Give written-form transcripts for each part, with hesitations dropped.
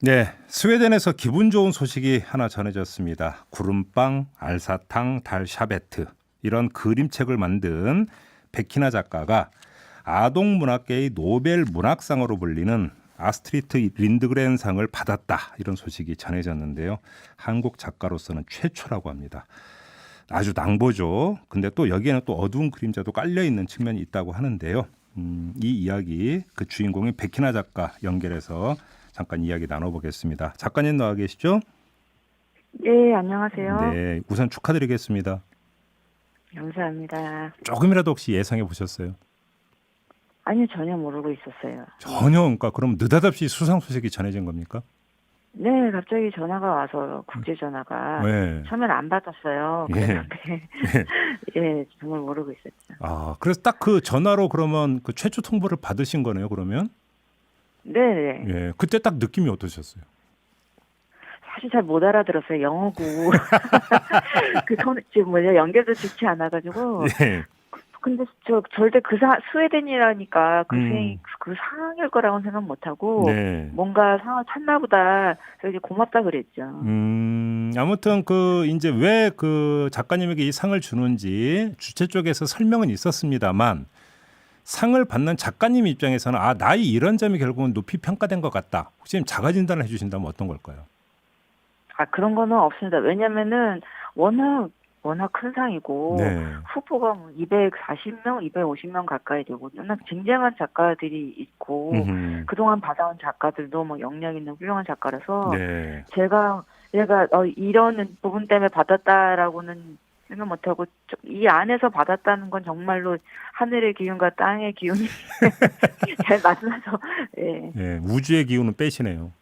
네, 스웨덴에서 기분 좋은 소식이 하나 전해졌습니다. 구름빵, 알사탕, 달 샤베트 이런 그림책을 만든 백희나 작가가 아동 문학계의 노벨 문학상으로 불리는 아스트리트 린드그렌상을 받았다 이런 소식이 전해졌는데요. 한국 작가로서는 최초라고 합니다. 아주 낭보죠. 근데 또 여기에는 또 어두운 그림자도 깔려 있는 측면이 있다고 하는데요. 이 이야기 그 주인공인 백희나 작가 연결해서 잠깐 이야기 나눠보겠습니다. 작가님 나와 계시죠? 네, 안녕하세요. 네, 우선 축하드리겠습니다. 감사합니다. 조금이라도 혹시 예상해 보셨어요? 아니요, 전혀 모르고 있었어요. 전혀, 그러니까 그럼 느닷없이 수상 소식이 전해진 겁니까? 네, 갑자기 전화가 와서 국제 전화가 네, 처음엔 안 받았어요. 예, 그랬는데 예. 예, 정말 모르고 있었죠. 아, 그래서 딱 그 전화로 그러면 그 최초 통보를 받으신 거네요. 그러면 네, 네. 예, 그때 딱 느낌이 어떠셨어요? 사실 잘 못 알아들었어요. 영어고 지금 뭐냐 연결도 좋지 않아가지고. 예, 근데 저 절대 스웨덴이라니까 음, 그 상황일 거라고는 생각 못 하고 네. 뭔가 상황을 찾나 보다. 그래서 이제 고맙다 그랬죠. 아무튼 그 이제 왜 그 작가님에게 이 상을 주는지 주최 쪽에서 설명은 있었습니다만 상을 받는 작가님 입장에서는 아, 나의 이런 점이 결국은 높이 평가된 것 같다. 혹시 자가 진단을 해주신다면 어떤 걸까요? 아, 그런 거는 없습니다. 왜냐면은 워낙 큰 상이고 네. 후보가 뭐 240명, 250명 가까이 되고 워낙 쟁쟁한 작가들이 있고 음흠. 그동안 받아온 작가들도 뭐 역량 있는 훌륭한 작가라서 네. 제가 이런 부분 때문에 받았다라고는 생각 못하고 이 안에서 받았다는 건 정말로 하늘의 기운과 땅의 기운이 잘 만나서 예. 네. 우주의 기운은 빼시네요.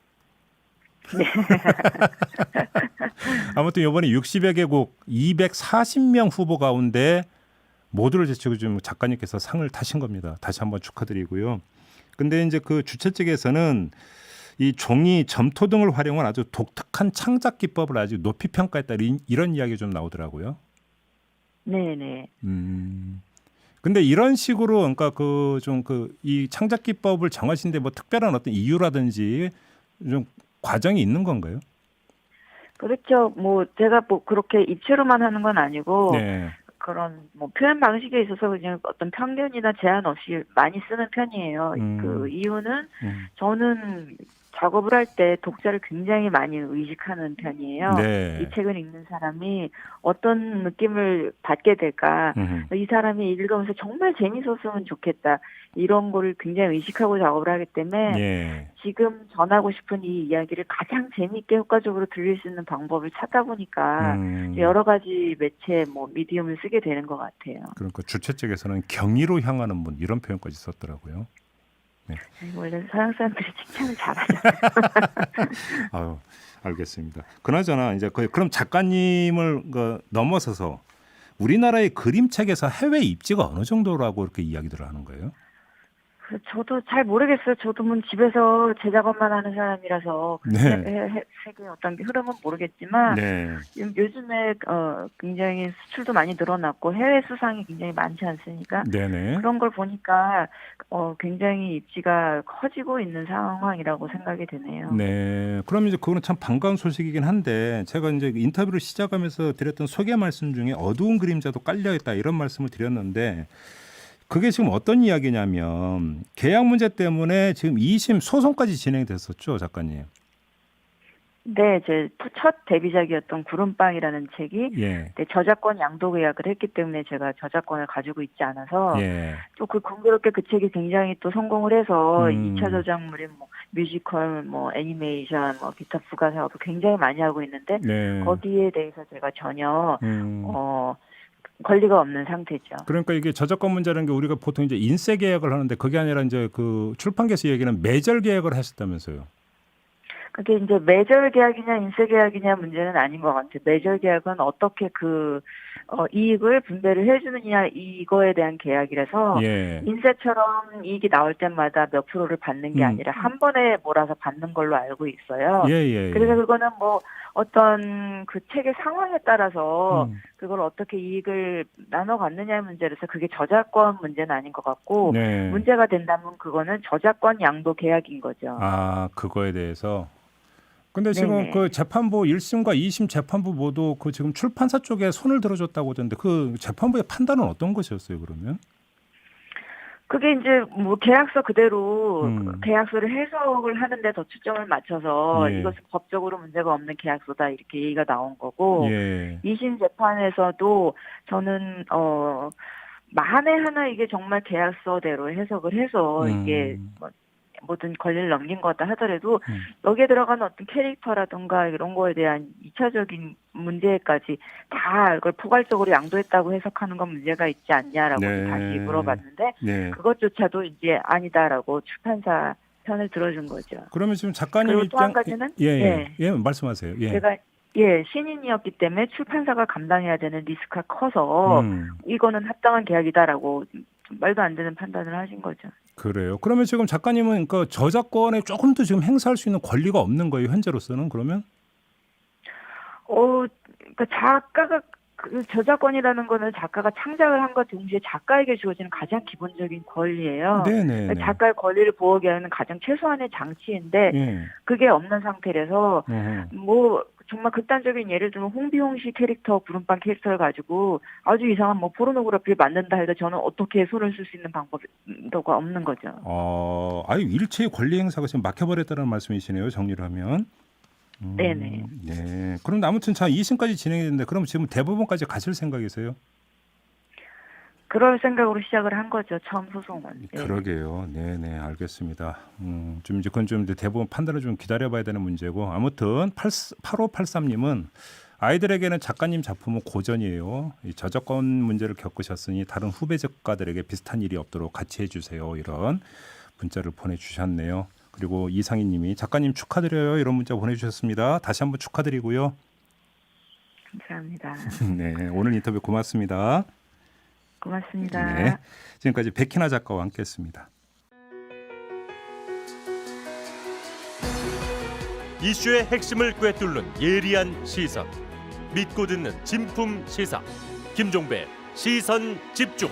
네. 아무튼 이번에 60여 개국 240명 후보 가운데 모두를 제치고 지금 작가님께서 상을 타신 겁니다. 다시 한번 축하드리고요. 근데 이제 그 주최 측에서는 이 종이, 점토 등을 활용한 아주 독특한 창작 기법을 아주 높이 평가했다 이런 이야기 좀 나오더라고요. 네네. 근데 이런 식으로 그러니까 그 좀 그 이 창작 기법을 정하시는데 뭐 특별한 어떤 이유라든지 좀 과정이 있는 건가요? 그렇죠. 뭐 제가 뭐 그렇게 입체로만 하는 건 아니고 네. 그런 뭐 표현 방식에 있어서 그냥 어떤 편견이나 제한 없이 많이 쓰는 편이에요. 그 음, 이유는 음, 저는 작업을 할 때 독자를 굉장히 많이 의식하는 편이에요. 이 네. 책을 읽는 사람이 어떤 느낌을 받게 될까? 음, 이 사람이 읽으면서 정말 재밌었으면 좋겠다. 이런 거를 굉장히 의식하고 작업을 하기 때문에 예. 지금 전하고 싶은 이 이야기를 가장 재미있게 효과적으로 들릴 수 있는 방법을 찾다 보니까 음, 여러 가지 매체, 뭐 미디움을 쓰게 되는 것 같아요. 그러니까 주최 측에서는 경의로 향하는 분 이런 표현까지 썼더라고요. 네. 원래 서양 사람들이 칭찬을 잘하잖아요. 아유, 알겠습니다. 그나저나 이제 그럼 작가님을 넘어서서 우리나라의 그림책에서 해외 입지가 어느 정도라고 이렇게 이야기들을 하는 거예요? 저도 잘 모르겠어요. 저도 뭐 집에서 제 작업만 하는 사람이라서 그 네. 세계 어떤 게 흐름은 모르겠지만 네. 요즘에 굉장히 수출도 많이 늘어났고 해외 수상이 굉장히 많지 않습니까? 네네. 그런 걸 보니까 굉장히 입지가 커지고 있는 상황이라고 생각이 되네요. 네. 그럼 이제 그거는 참 반가운 소식이긴 한데 제가 이제 인터뷰를 시작하면서 드렸던 소개 말씀 중에 어두운 그림자도 깔려 있다 이런 말씀을 드렸는데 그게 지금 어떤 이야기냐면 계약 문제 때문에 지금 2심 소송까지 진행됐었죠, 작가님. 네, 제 첫 데뷔작이었던 구름빵이라는 책이 예. 네, 저작권 양도 계약을 했기 때문에 제가 저작권을 가지고 있지 않아서 예. 또 그 공교롭게 그 책이 굉장히 또 성공을 해서 2차 음. 저작물인 뭐 뮤지컬, 뭐 애니메이션, 뭐 기타 부가 사업을 굉장히 많이 하고 있는데 네. 거기에 대해서 제가 전혀 음. 권리가 없는 상태죠. 그러니까 이게 저작권 문제라는 게 우리가 보통 이제 인쇄 계약을 하는데 그게 아니라 이제 그 출판계에서 얘기는 매절 계약을 하셨다면서요. 그게 이제 매절 계약이냐 인쇄 계약이냐 문제는 아닌 것 같아요. 매절 계약은 어떻게 이익을 분배를 해주느냐 이거에 대한 계약이라서 예. 인쇄처럼 이익이 나올 때마다 몇 프로를 받는 게 음. 아니라 한 번에 몰아서 받는 걸로 알고 있어요. 예, 예, 그래서 예. 그거는 뭐 어떤 그 책의 상황에 따라서 음. 그걸 어떻게 이익을 나눠 갖느냐의 문제라서 그게 저작권 문제는 아닌 것 같고 네. 문제가 된다면 그거는 저작권 양도 계약인 거죠. 아, 그거에 대해서. 근데 지금 네네. 그 재판부 1심과 2심 재판부 모두 그 지금 출판사 쪽에 손을 들어줬다고 하던데 그 재판부의 판단은 어떤 것이었어요, 그러면? 그게 이제 뭐 계약서 그대로 음. 계약서를 해석을 하는데 더 초점을 맞춰서 예. 이것은 법적으로 문제가 없는 계약서다 이렇게 얘기가 나온 거고 예. 2심 재판에서도 저는 만에 하나 이게 정말 계약서대로 해석을 해서 이게 음. 뭐 모든 권리를 넘긴 거다 하더라도 음. 여기에 들어가는 어떤 캐릭터라든가 이런 거에 대한 2차적인 문제까지 다 이걸 포괄적으로 양도했다고 해석하는 건 문제가 있지 않냐라고 네. 다시 물어봤는데 네. 그것조차도 이제 아니다라고 출판사 편을 들어준 거죠. 그러면 지금 작가님 그리고 또 한 입장 가지는 예, 말씀하세요. 예. 제가 신인이었기 때문에 출판사가 감당해야 되는 리스크가 커서 음. 이거는 합당한 계약이다라고 좀 말도 안 되는 판단을 하신 거죠. 그래요. 그러면 지금 작가님은 그 저작권에 조금 더 지금 행사할 수 있는 권리가 없는 거예요, 현재로서는 그러면? 그러니까 작가가 그 저작권이라는 거는 작가가 창작을 한과 동시에 작가에게 주어지는 가장 기본적인 권리예요. 네네. 그러니까 작가의 권리를 보호하기 위한 가장 최소한의 장치인데 예. 그게 없는 상태라서 어허. 뭐 정말 극단적인 예를 들면 홍비홍씨 캐릭터 구름빵 캐릭터를 가지고 아주 이상한 뭐 포르노그래피를 만든다 해도 저는 어떻게 손을 쓸 수 있는 방법도가 없는 거죠. 아유 일체의 권리 행사가 지금 막혀버렸다는 말씀이시네요. 정리를 하면. 네네. 네. 그럼 아무튼 자 2심까지 진행이 됐는데 그럼 지금 대법원까지 가실 생각이세요? 그럴 생각으로 시작을 한 거죠. 처음 소송은. 네. 그러게요. 네네 알겠습니다. 좀 이제 그건 좀 이제 대법원 판단을 좀 기다려봐야 되는 문제고 아무튼 8583님은 아이들에게는 작가님 작품은 고전이에요. 이 저작권 문제를 겪으셨으니 다른 후배 작가들에게 비슷한 일이 없도록 같이 해주세요. 이런 문자를 보내주셨네요. 그리고 이상희님이 작가님 축하드려요. 이런 문자 보내주셨습니다. 다시 한번 축하드리고요. 감사합니다. 네 오늘 인터뷰 고맙습니다. 고맙습니다. 네, 지금까지 백희나 작가와 함께했습니다. 이슈의 핵심을 꿰뚫는 예리한 시선, 믿고 듣는 진품 시사 김종배 시선 집중.